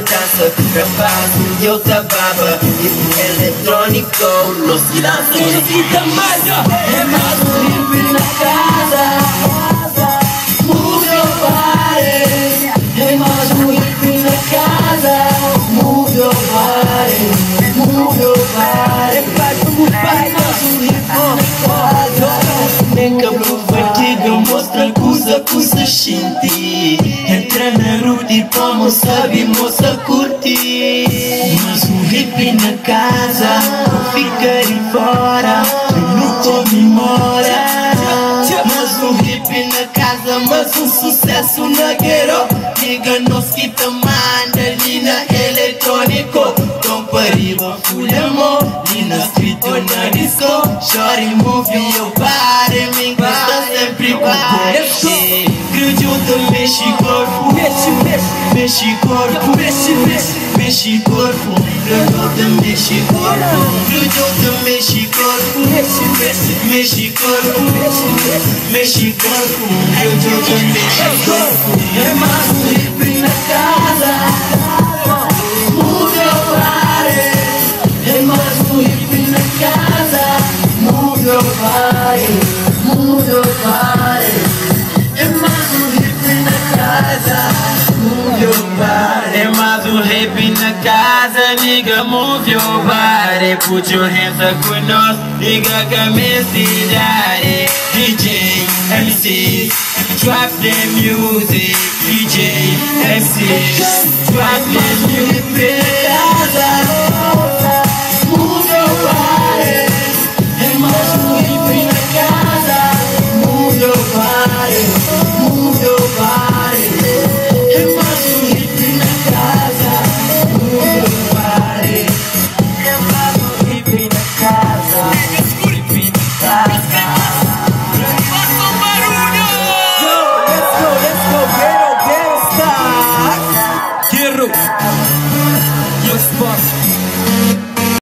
dança, rapaz, eu tá baba. Esse eletrônico, não se dança. Necessita mais, é mais um hip na casa. Move your body. É mais um hip na casa. Move your body. Move your body. É mais um hip na casa. Nem cabo fatiga, mostra coisa xinti. Entra na ruta e pra moça, vi moça curtir. Mas um hip na casa, não fica aí fora, tu não comemora. Mas um hip na casa, mas um sucesso na guerra. Liga nos que te manda ali na eletrônico. Tom pariba, fulha mo, ali na street ou na disco. Chora e move your body, me gosta sempre com body. Grudilda, mexe corpo, mexe corpo, mexe corpo. Grudilda, mexe corpo, grudilda, mexe corpo, mexe corpo, mexe corpo. Grudilda, mexe corpo. É mais um hip na casa. Move your body. É mais um hip na casa. Move your body. Move your body. É mais um hip na casa. Move your body. É mais um rap na casa, nigga, move your body. Put your hands up with us, nigga, come and see daddy. DJ, MCs, drop the music. DJ, MCs, drop the music. Move your body. É mais um hip na casa. Move your body. Move your body. É mais um hip na casa. Move your body. É mais um hip na casa. Hip na casa. Faça um barulho! Let's go, ghetto, stop. Guerro! Your spot.